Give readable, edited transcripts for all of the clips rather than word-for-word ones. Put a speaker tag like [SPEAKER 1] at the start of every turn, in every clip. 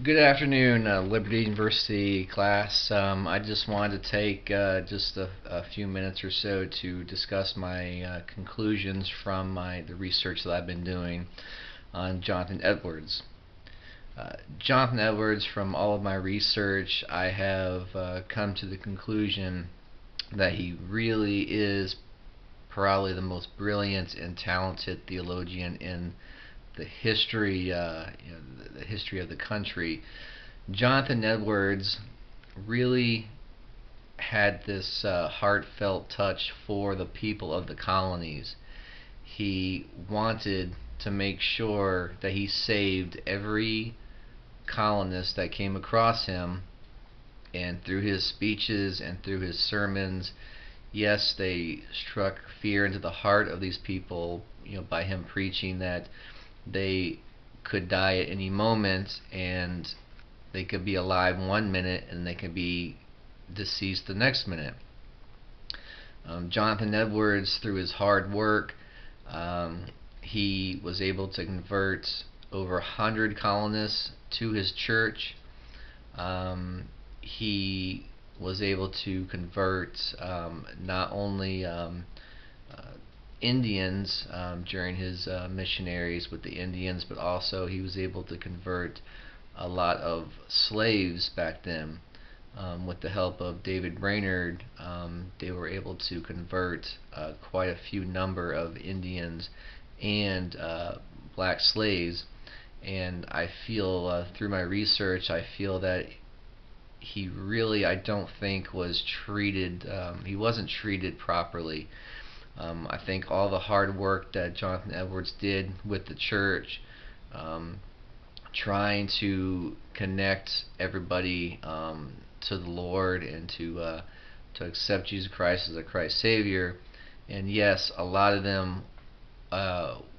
[SPEAKER 1] Good afternoon, Liberty University class. I just wanted to take just a few minutes or so to discuss my conclusions from the research that I've been doing on Jonathan Edwards. Jonathan Edwards, from all of my research, I have come to the conclusion that he really is probably the most brilliant and talented theologian in the history, the history of the country. Jonathan Edwards really had this heartfelt touch for the people of the colonies. He wanted to make sure that he saved every colonist that came across him, and through his speeches and through his sermons, yes, they struck fear into the heart of these people, by him preaching that they could die at any moment, and they could be alive 1 minute and they could be deceased the next minute. Jonathan Edwards, through his hard work, he was able to convert over 100 colonists to his church. He was able to convert not only Indians during his missionaries with the Indians, but also he was able to convert a lot of slaves back then. With the help of David Brainerd, they were able to convert quite a few number of Indians and black slaves. And I feel through my research, I feel that he really, I don't think, was treated. He wasn't treated properly. I think all the hard work that Jonathan Edwards did with the church, trying to connect everybody to the Lord and to accept Jesus Christ as a Christ Savior. And yes, a lot of them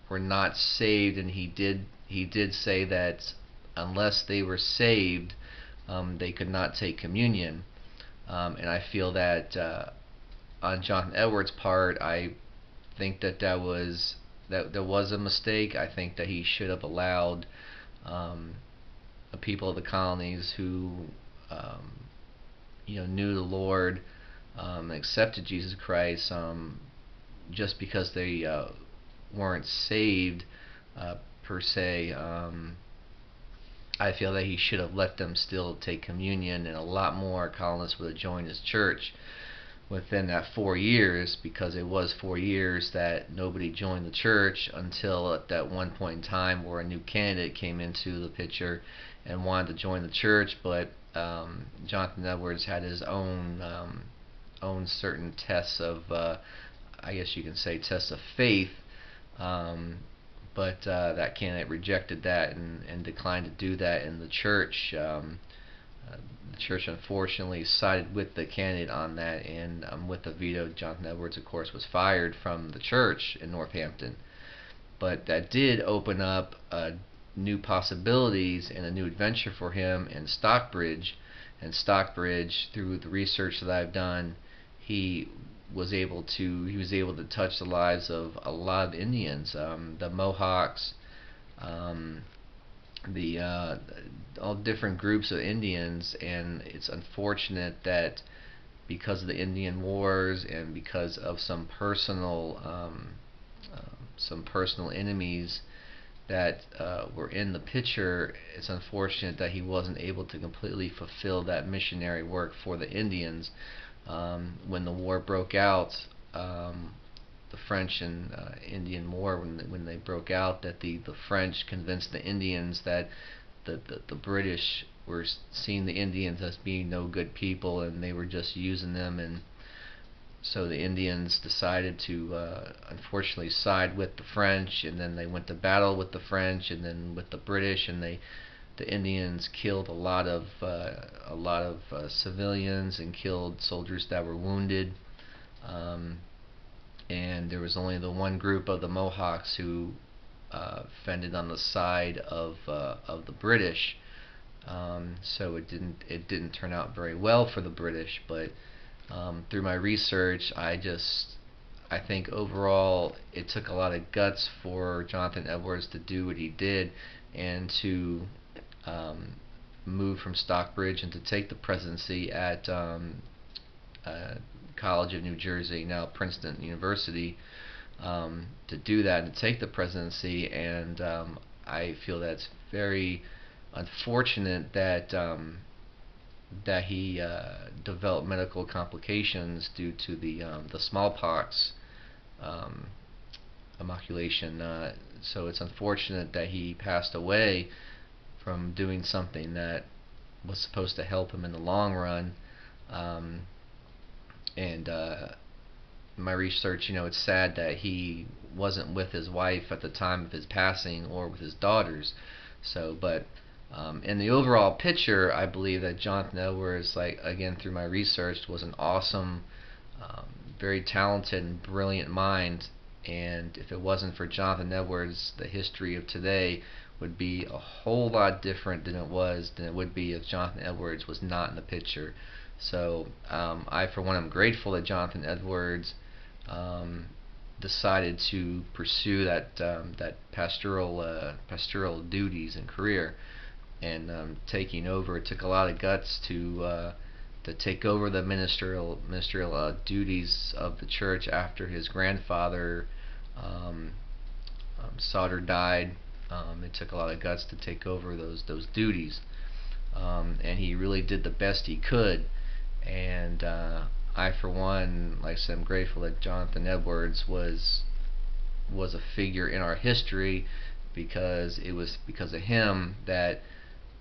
[SPEAKER 1] were not saved, and he did say that unless they were saved, they could not take communion. And I feel that on Jonathan Edwards' part, I think that was a mistake. I think that he should have allowed the people of the colonies who knew the Lord, accepted Jesus Christ, just because they weren't saved per se. I feel that he should have let them still take communion, and a lot more colonists would have joined his church within that 4 years, because it was 4 years that nobody joined the church until at that one point in time where a new candidate came into the picture and wanted to join the church. But Jonathan Edwards had his own certain tests of, I guess you can say, tests of faith. But that candidate rejected that and declined to do that in the church. The church unfortunately sided with the candidate on that, and with the veto, Jonathan Edwards, of course, was fired from the church in Northampton. But that did open up new possibilities and a new adventure for him in Stockbridge. And Stockbridge, through the research that I've done, he was able to touch the lives of a lot of Indians, the Mohawks, the all different groups of Indians. And it's unfortunate that because of the Indian Wars and because of some personal enemies that were in the picture, it's unfortunate that he wasn't able to completely fulfill that missionary work for the Indians. When the war broke out, the French and Indian War, when they broke out, that the French convinced the Indians that the British were seeing the Indians as being no good people, and they were just using them. And so the Indians decided to unfortunately side with the French, and then they went to battle with the French and then with the British, and the Indians killed a lot of civilians and killed soldiers that were wounded. And there was only the one group of the Mohawks who fended on the side of the British. So it didn't turn out very well for the British. But through my research, I think overall it took a lot of guts for Jonathan Edwards to do what he did, and to move from Stockbridge and to take the presidency at College of New Jersey, now Princeton University, to do that and to take the presidency. And I feel that's very unfortunate that that he developed medical complications due to the smallpox um, inoculation. So it's unfortunate that he passed away from doing something that was supposed to help him in the long run. Um, and My research, it's sad that he wasn't with his wife at the time of his passing or with his daughters. So, but in the overall picture, I believe that Jonathan Edwards, like again through my research, was an awesome, um, very talented and brilliant mind. And if it wasn't for Jonathan Edwards, the history of today would be a whole lot different than it would be if Jonathan Edwards was not in the picture. So I, for one, am grateful that Jonathan Edwards um, decided to pursue that pastoral duties and career, and taking over. It took a lot of guts to take over the ministerial duties of the church after his grandfather um, Sauter died. It took a lot of guts to take over those duties, and he really did the best he could. And I, for one, like I said, I'm grateful that Jonathan Edwards was a figure in our history, because it was because of him that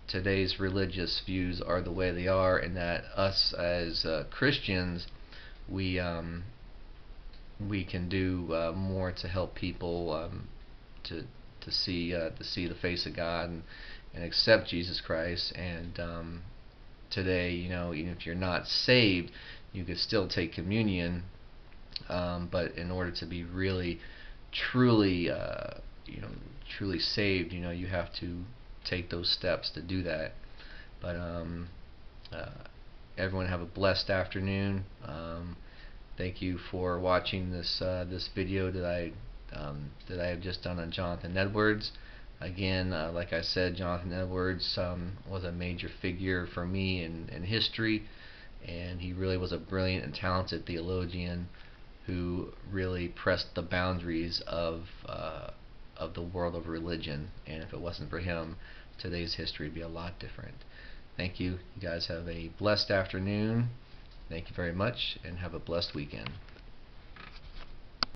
[SPEAKER 1] today's religious views are the way they are, and that us as Christians, we we can do more to help people to to see the face of God, and accept Jesus Christ. And today, even if you're not saved, you could still take communion. But in order to be really, truly, truly saved, you have to take those steps to do that. But uh, everyone have a blessed afternoon. Thank you for watching this video that I have just done on Jonathan Edwards. Again, like I said, Jonathan Edwards was a major figure for me in history, and he really was a brilliant and talented theologian who really pressed the boundaries of the world of religion. And if it wasn't for him, today's history would be a lot different. Thank you. You guys have a blessed afternoon. Thank you very much, and have a blessed weekend.